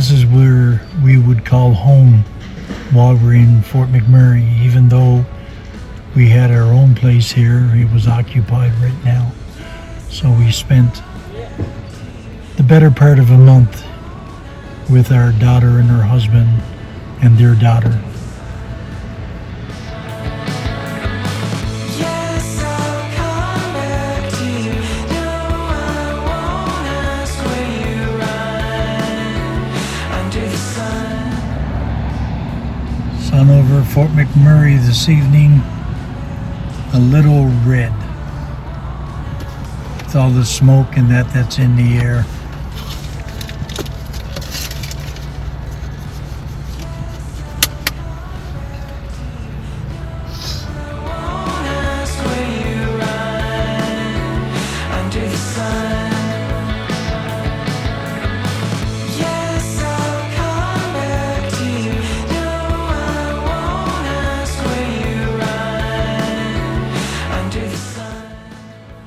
This is where we would call home while we're in Fort McMurray. Even though we had our own place here, it was occupied right now. So we spent the better part of a month with our daughter and her husband and their daughter. Sun over Fort McMurray this evening, a little red with all the smoke and that's in the air.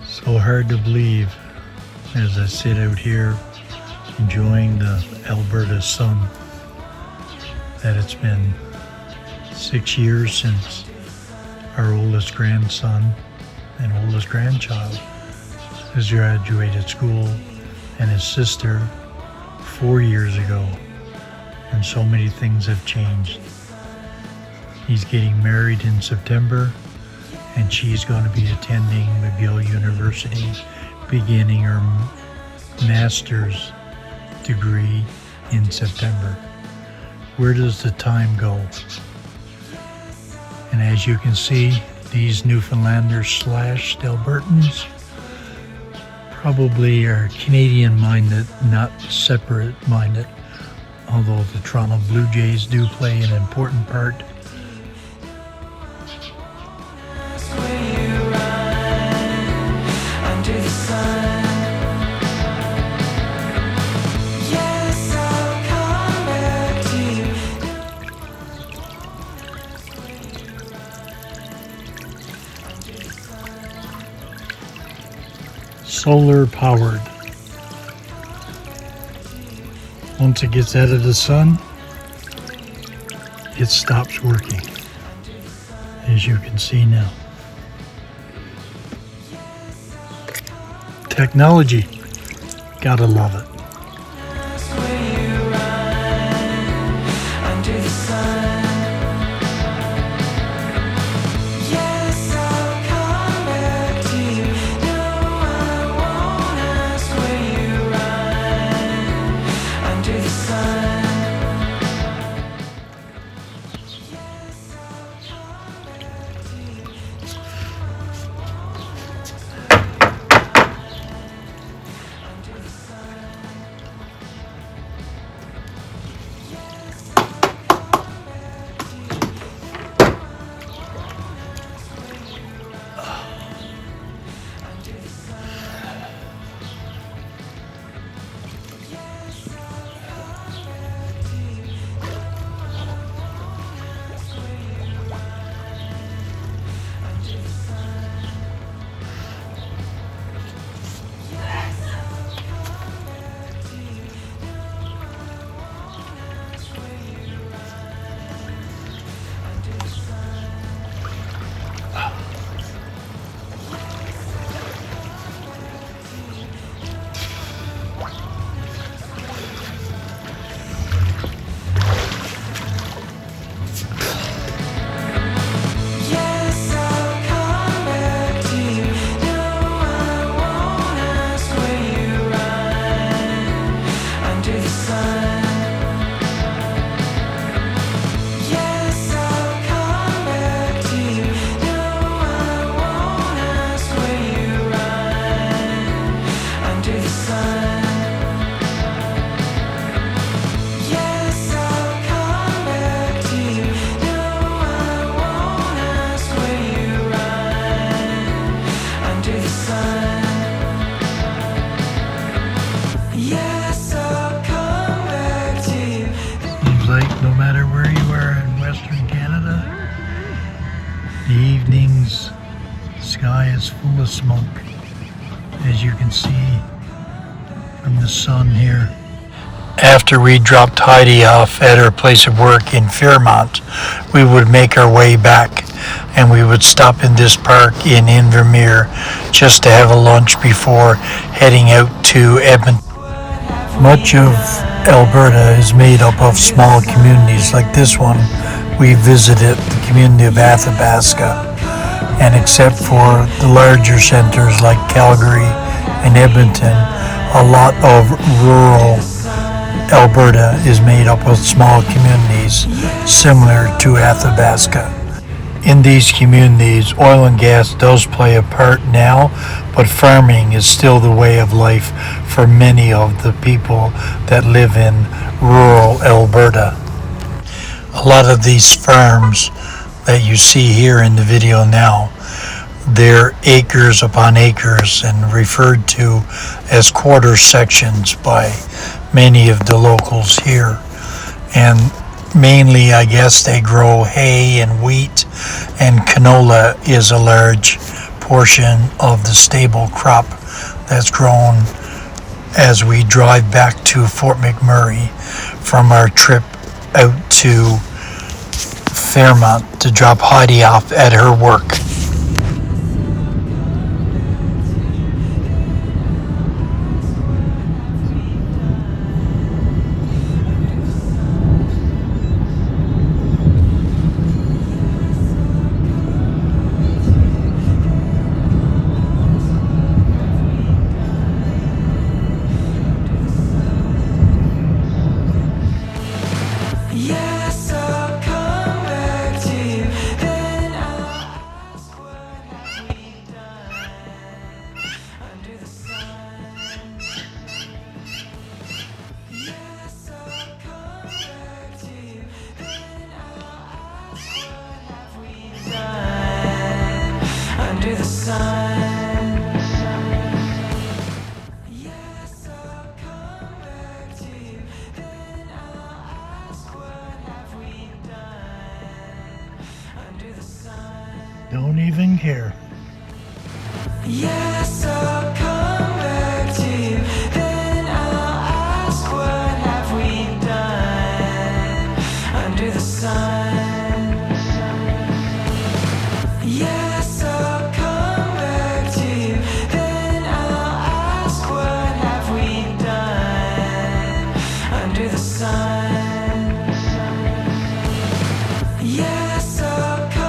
So hard to believe as I sit out here enjoying the Alberta sun that it's been 6 years since our oldest grandson and oldest grandchild has graduated school, and his sister 4 years ago, and so many things have changed. He's getting married in September, and she's going to be attending McGill University, beginning her master's degree in September. Where does the time go? And as you can see, these Newfoundlanders / Albertans probably are Canadian-minded, not separate-minded, although the Toronto Blue Jays do play an important part. Solar powered. Once it gets out of the sun, it stops working, as you can see now. Technology, gotta love it. No matter where you are in Western Canada, the evening's sky is full of smoke, as you can see from the sun here. After we dropped Heidi off at her place of work in Fairmont, we would make our way back, and we would stop in this park in Invermere just to have a lunch before heading out to Edmonton. Much of Alberta is made up of small communities like this one. We visited the community of Athabasca, and except for the larger centers like Calgary and Edmonton, a lot of rural Alberta is made up of small communities similar to Athabasca. In these communities, oil and gas does play a part now, but farming is still the way of life for many of the people that live in rural Alberta. A lot of these farms that you see here in the video now, they're acres upon acres and referred to as quarter sections by many of the locals here. And mainly, I guess, they grow hay and wheat, and canola is a large portion of the staple crop that's grown as we drive back to Fort McMurray from our trip out to Fairmont to drop Heidi off at her work. Don't even care. Yes, I'll come back to you. Then I'll ask, what have we done under the sun? Yes, I'll come back to you. Then I'll ask, what have we done under the sun? Yes, I'll come.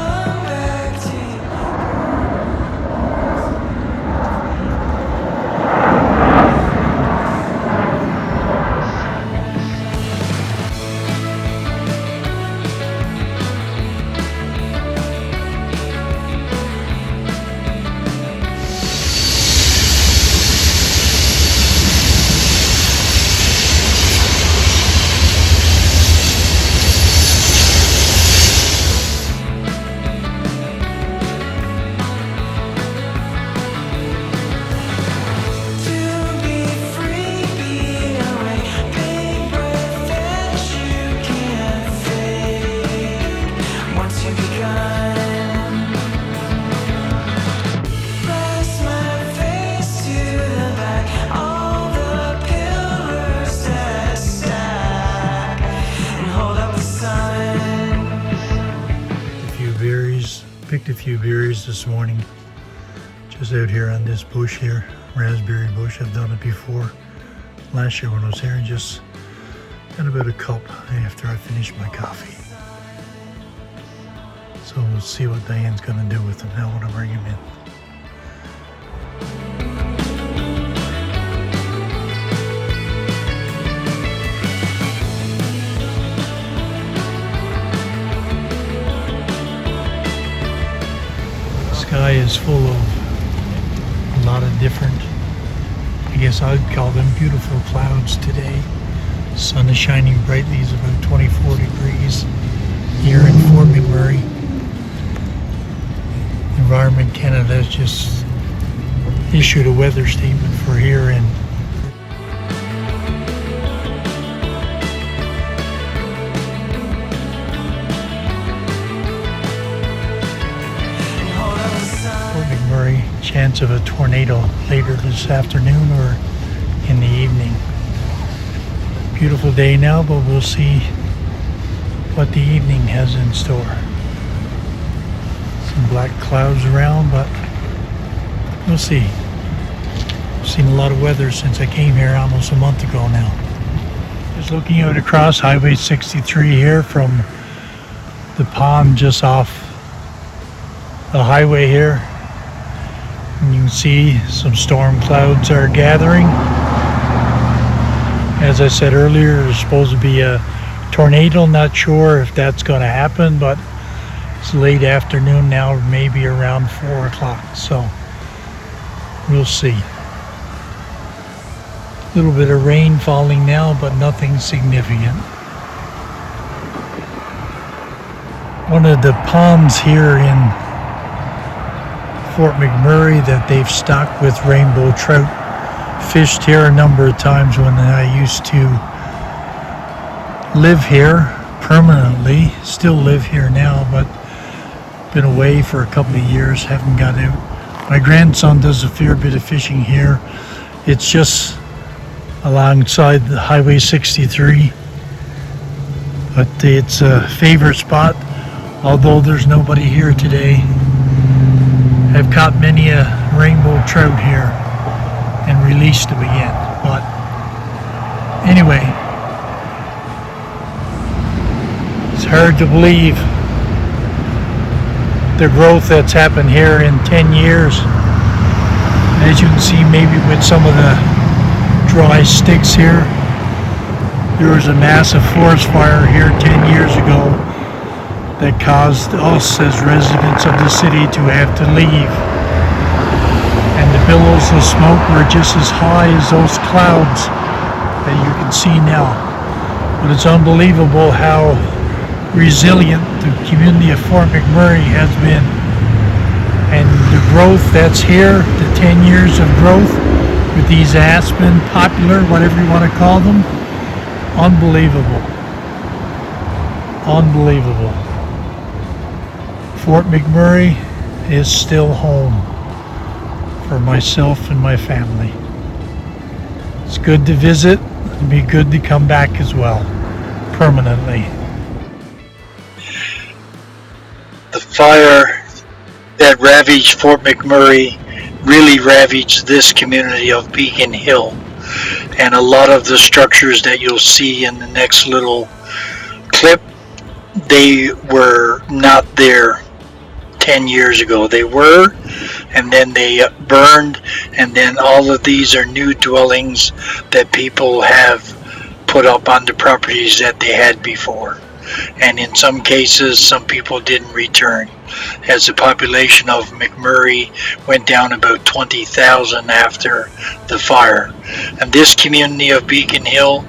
Picked a few berries this morning, just out here on this bush here, raspberry bush. I've done it before last year when I was here, and just got about a cup after I finished my coffee. So we'll see what Diane's gonna do with them now when I bring them in. Sky is full of a lot of different, I guess I'd call them beautiful clouds today. Sun is shining brightly. It's about 24 degrees here in Fort McMurray. Environment Canada has just issued a weather statement for here in chance of a tornado later this afternoon or in the evening. Beautiful day now, but we'll see what the evening has in store. Some black clouds around, but we'll see. I've seen a lot of weather since I came here almost a month ago now. Just looking out across Highway 63 here from the pond just off the highway here. And you can see some storm clouds are gathering. As I said earlier, there's supposed to be a tornado. Not sure if that's going to happen, but it's late afternoon now, maybe around 4 o'clock. So we'll see. A little bit of rain falling now, but nothing significant. One of the ponds here in Fort McMurray that they've stocked with rainbow trout. Fished here a number of times when I used to live here permanently. Still live here now, but been away for a couple of years, haven't got out. My grandson does a fair bit of fishing here. It's just alongside the Highway 63, but it's a favorite spot, although there's nobody here today. I've caught many a rainbow trout here and released them again, but anyway, it's hard to believe the growth that's happened here in 10 years. As you can see, maybe with some of the dry sticks here, there was a massive forest fire here 10 years ago that caused us as residents of the city to have to leave. And the billows of smoke were just as high as those clouds that you can see now. But it's unbelievable how resilient the community of Fort McMurray has been. And the growth that's here, the 10 years of growth with these aspen, popular, whatever you want to call them, unbelievable. Unbelievable. Fort McMurray is still home for myself and my family. It's good to visit. It'd be good to come back as well, permanently. The fire that ravaged Fort McMurray really ravaged this community of Beacon Hill. And a lot of the structures that you'll see in the next little clip, they were not there 10 years ago. They were, and then they burned, and then all of these are new dwellings that people have put up on the properties that they had before. And in some cases, some people didn't return, as the population of McMurray went down about 20,000 after the fire. And this community of Beacon Hill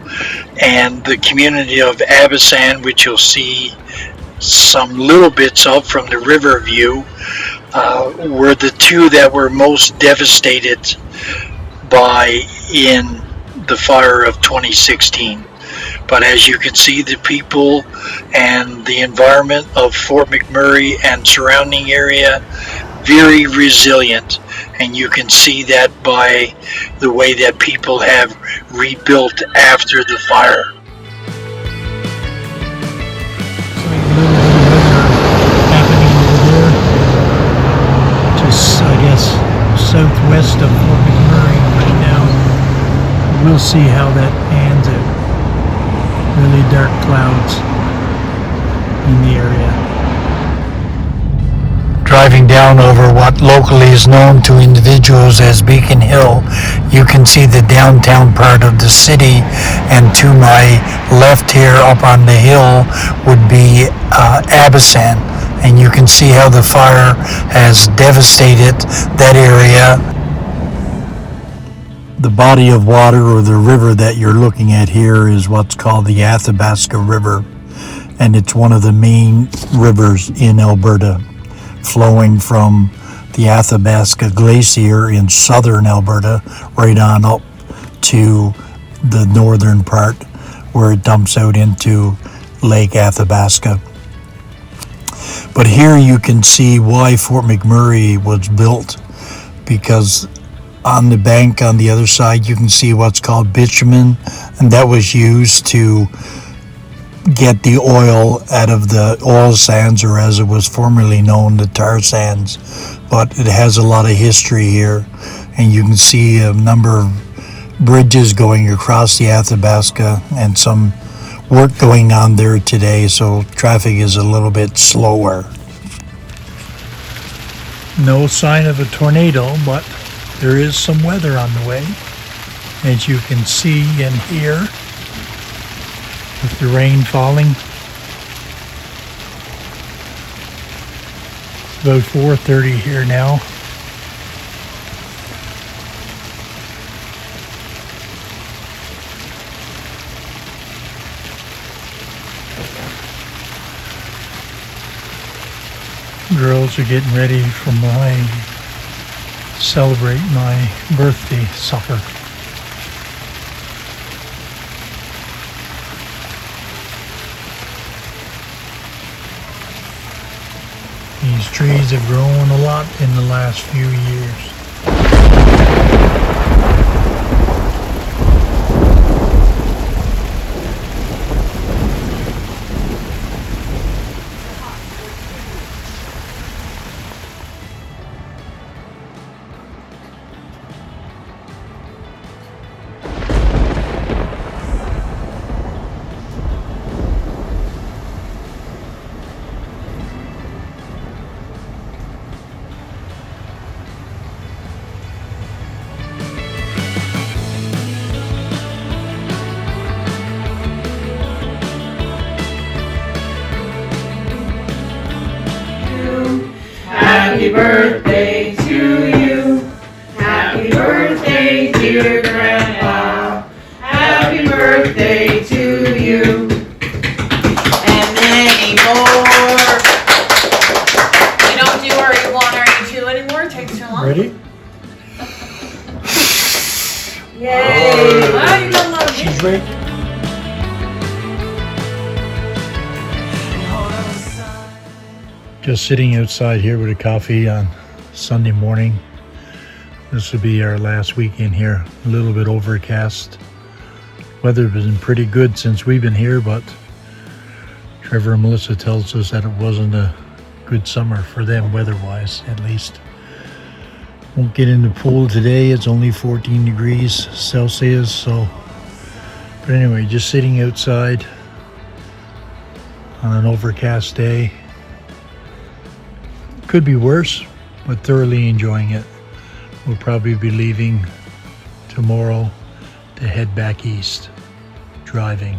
and the community of Abisan, which you'll see some little bits of from the river view, were the two that were most devastated by in the fire of 2016. But as you can see, the people and the environment of Fort McMurray and surrounding area, very resilient. And you can see that by the way that people have rebuilt after the fire. I guess southwest of Fort McMurray right now. We'll see how that pans out. Really dark clouds in the area. Driving down over what locally is known to individuals as Beacon Hill, you can see the downtown part of the city, and to my left here up on the hill would be Abisan. And you can see how the fire has devastated that area. The body of water, or the river that you're looking at here, is what's called the Athabasca River. And it's one of the main rivers in Alberta, flowing from the Athabasca Glacier in southern Alberta right on up to the northern part where it dumps out into Lake Athabasca. But here you can see why Fort McMurray was built, because on the bank on the other side, you can see what's called bitumen, and that was used to get the oil out of the oil sands, or as it was formerly known, the tar sands. But it has a lot of history here, and you can see a number of bridges going across the Athabasca and some work going on there today, so traffic is a little bit slower. No sign of a tornado, but there is some weather on the way, as you can see and hear with the rain falling. It's about 4:30 here now. Girls are getting ready for celebrate my birthday supper. These trees have grown a lot in the last few years. Happy birthday to you. Happy birthday, dear Grandpa. Happy birthday to you. And many more. We don't do RE1, RE2 anymore. It takes too long. Ready? Yay. Wow, you got a lot of She's ready. Just sitting outside here with a coffee on Sunday morning. This will be our last weekend here. A little bit overcast. Weather has been pretty good since we've been here, but Trevor and Melissa tells us that it wasn't a good summer for them, weather-wise at least. Won't get in the pool today. It's only 14 degrees Celsius, so. But anyway, just sitting outside on an overcast day. Could be worse, but thoroughly enjoying it. We'll probably be leaving tomorrow to head back east, driving.